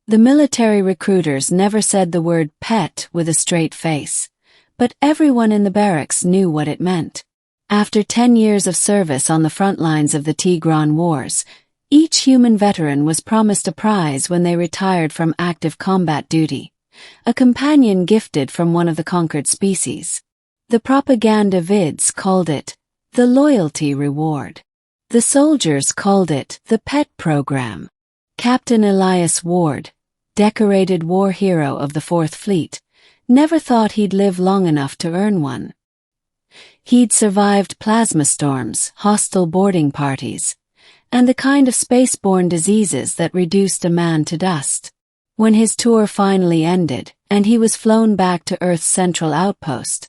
The military recruiters never said the word pet with a straight face, but everyone in the barracks knew what it meant. After 10 years of service on the front lines of the Tigran Wars, each human veteran was promised a prize when they retired from active combat duty, a companion gifted from one of the conquered species. The propaganda vids called it the loyalty reward. The soldiers called it the pet program. Captain Elias Ward, decorated war hero of the 4th Fleet, never thought he'd live long enough to earn one. He'd survived plasma storms, hostile boarding parties, and the kind of spaceborne diseases that reduced a man to dust. When his tour finally ended, and he was flown back to Earth's central outpost,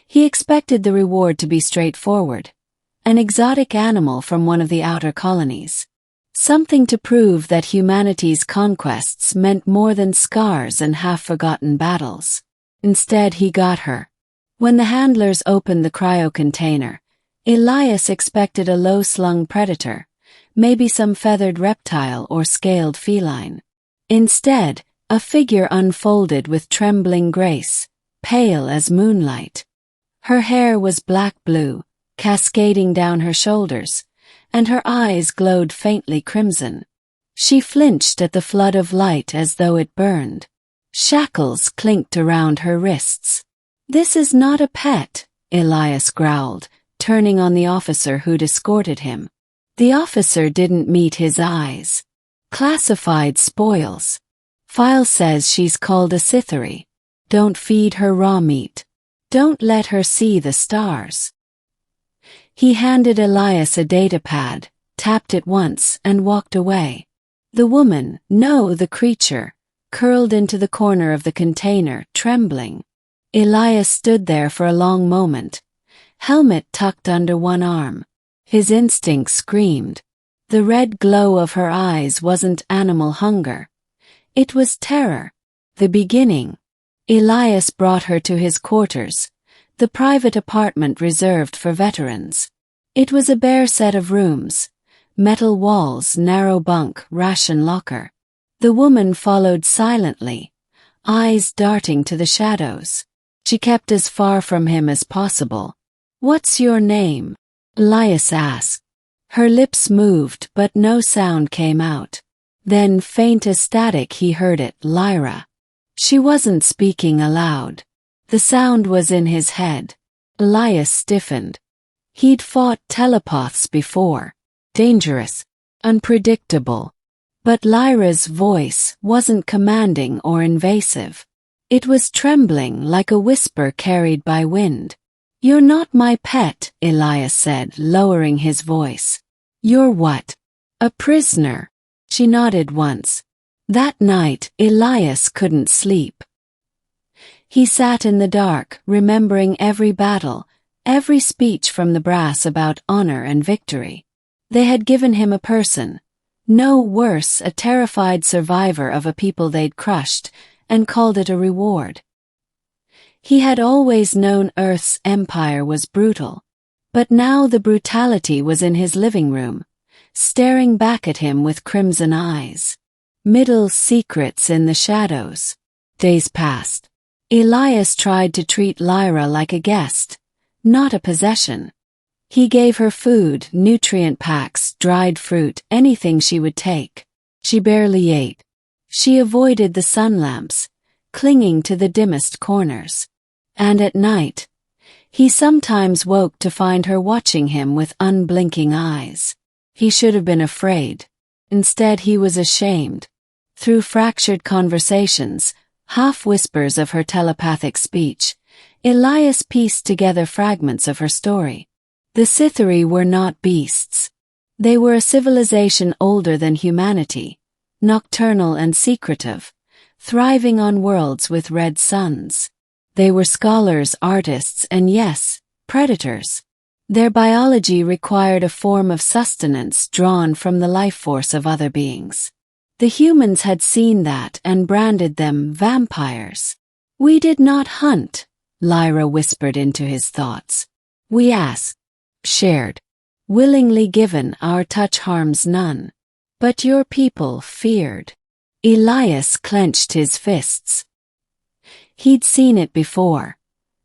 he expected the reward to be straightforward: an exotic animal from one of the outer colonies. Something to prove that humanity's conquests meant more than scars and half-forgotten battles. Instead, he got her. When the handlers opened the cryo-container, Elias expected a low-slung predator, maybe some feathered reptile or scaled feline. Instead, a figure unfolded with trembling grace, pale as moonlight. Her hair was black-blue, cascading down her shoulders, and her eyes glowed faintly crimson. She flinched at the flood of light as though it burned. Shackles clinked around her wrists. "This is not a pet," Elias growled, turning on the officer who'd escorted him. The officer didn't meet his eyes. "Classified spoils. File says she's called a Cythery. Don't feed her raw meat. Don't let her see the stars." He handed Elias a datapad, tapped it once, and walked away. The woman, no, the creature, curled into the corner of the container, trembling. Elias stood there for a long moment, helmet tucked under one arm. His instinct screamed. The red glow of her eyes wasn't animal hunger. It was terror. The beginning. Elias brought her to his quarters, the private apartment reserved for veterans. It was a bare set of rooms, metal walls, narrow bunk, ration locker. The woman followed silently, eyes darting to the shadows. She kept as far from him as possible. "What's your name?" Elias asked. Her lips moved, but no sound came out. Then, faint as static, he heard it, "Lyra." She wasn't speaking aloud. The sound was in his head. Elias stiffened. He'd fought telepaths before. Dangerous. Unpredictable. But Lyra's voice wasn't commanding or invasive. It was trembling like a whisper carried by wind. "You're not my pet," Elias said, lowering his voice. "You're what?" "A prisoner." She nodded once. That night, Elias couldn't sleep. He sat in the dark, remembering every battle, every speech from the brass about honor and victory. They had given him a person, no worse, a terrified survivor of a people they'd crushed, and called it a reward. He had always known Earth's empire was brutal, but now the brutality was in his living room, staring back at him with crimson eyes. Middle secrets in the shadows. Days passed. Elias tried to treat Lyra like a guest, not a possession. He gave her food, nutrient packs, dried fruit, anything she would take. She barely ate. She avoided the sun lamps, clinging to the dimmest corners. And at night, he sometimes woke to find her watching him with unblinking eyes. He should have been afraid. Instead, he was ashamed. Through fractured conversations, half-whispers of her telepathic speech, Elias pieced together fragments of her story. The Cythery were not beasts. They were a civilization older than humanity, nocturnal and secretive, thriving on worlds with red suns. They were scholars, artists, and yes, predators. Their biology required a form of sustenance drawn from the life force of other beings. The humans had seen that and branded them vampires. "We did not hunt," Lyra whispered into his thoughts. "We asked, shared, willingly given, our touch harms none. But your people feared. Elias clenched his fists. He'd seen it before.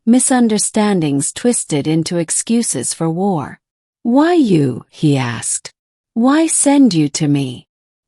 Misunderstandings twisted into excuses for war. "Why you?" he asked. "Why send you to me?"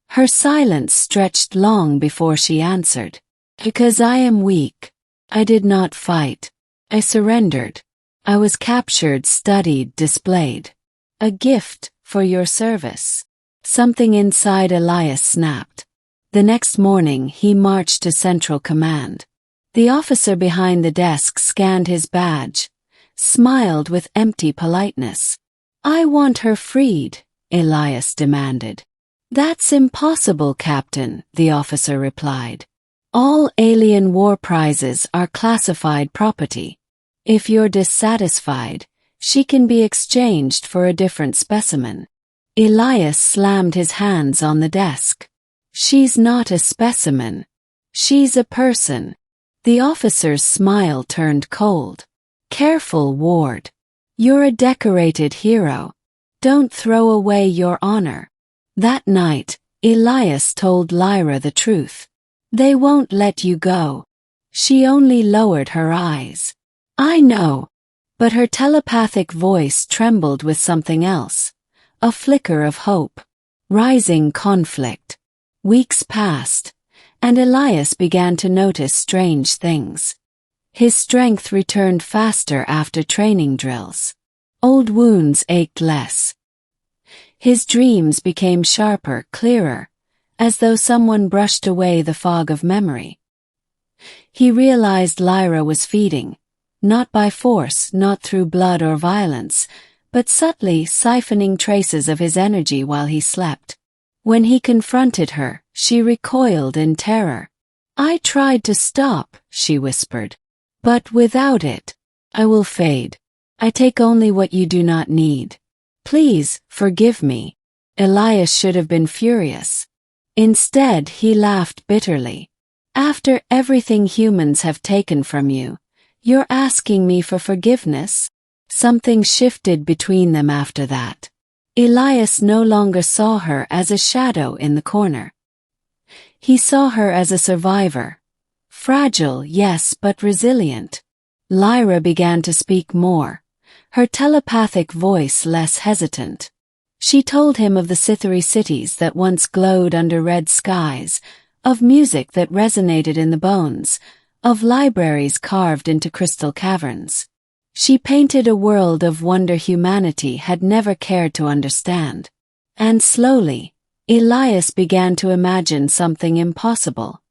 Her silence stretched long before she answered. "Because I am weak. I did not fight. I surrendered. I was captured, studied, displayed. A gift for your service." Something inside Elias snapped. The next morning he marched to Central Command. The officer behind the desk scanned his badge, smiled with empty politeness. "I want her freed," Elias demanded. "That's impossible, Captain," the officer replied. "All alien war prizes are classified property. If you're dissatisfied, she can be exchanged for a different specimen." Elias slammed his hands on the desk. "She's not a specimen. She's a person." The officer's smile turned cold. "Careful, Ward. You're a decorated hero. Don't throw away your honor." That night, Elias told Lyra the truth. "They won't let you go." She only lowered her eyes. "I know." But her telepathic voice trembled with something else. A flicker of hope. Rising conflict. Weeks passed, and Elias began to notice strange things. His strength returned faster after training drills. Old wounds ached less. His dreams became sharper, clearer, as though someone brushed away the fog of memory. He realized Lyra was feeding, not by force, not through blood or violence, but subtly siphoning traces of his energy while he slept. When he confronted her, she recoiled in terror. "I tried to stop," she whispered. "But without it, I will fade. I take only what you do not need. Please, forgive me." Elias should have been furious. Instead, he laughed bitterly. "After everything humans have taken from you, you're asking me for forgiveness?" Something shifted between them after that. Elias no longer saw her as a shadow in the corner. He saw her as a survivor. Fragile, yes, but resilient. Lyra began to speak more, her telepathic voice less hesitant. She told him of the Cythery cities that once glowed under red skies, of music that resonated in the bones, of libraries carved into crystal caverns. She painted a world of wonder humanity had never cared to understand. And slowly, Elias began to imagine something impossible.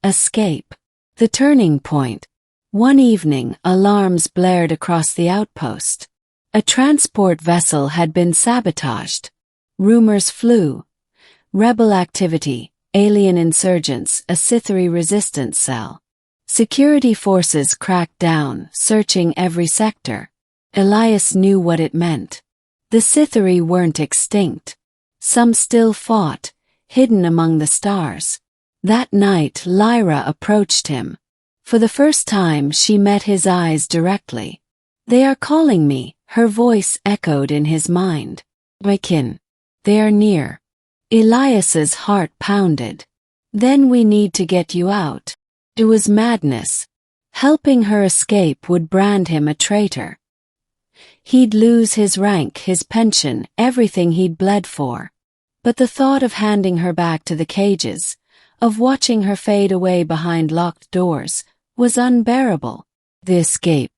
Escape. The turning point. One evening, alarms blared across the outpost. A transport vessel had been sabotaged. Rumors flew. Rebel activity, alien insurgents, a Cythery resistance cell. Security forces cracked down, searching every sector. Elias knew what it meant. The Cythery weren't extinct. Some still fought, hidden among the stars. That night, Lyra approached him. For the first time, she met his eyes directly. "They are calling me," her voice echoed in his mind. "My kin. They are near." Elias's heart pounded. "Then we need to get you out." It was madness. Helping her escape would brand him a traitor. He'd lose his rank, his pension, everything he'd bled for. But the thought of handing her back to the cages, of watching her fade away behind locked doors, was unbearable. The escape.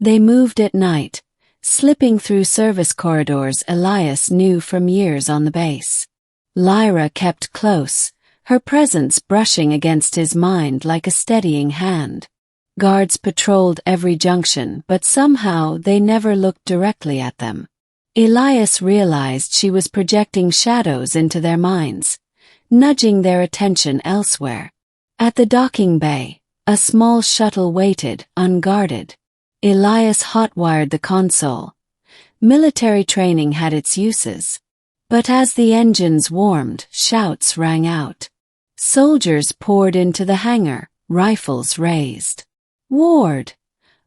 They moved at night, slipping through service corridors Elias knew from years on the base. Lyra kept close, her presence brushing against his mind like a steadying hand. Guards patrolled every junction, but somehow they never looked directly at them. Elias realized she was projecting shadows into their minds, nudging their attention elsewhere. At the docking bay, a small shuttle waited, unguarded. Elias hotwired the console. Military training had its uses. But as the engines warmed, shouts rang out. Soldiers poured into the hangar, rifles raised. "Ward!"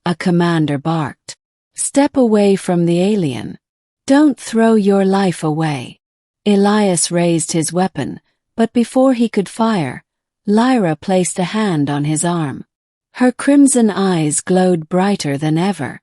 a commander barked. "Step away from the alien. Don't throw your life away." Elias raised his weapon, but before he could fire, Lyra placed a hand on his arm. Her crimson eyes glowed brighter than ever.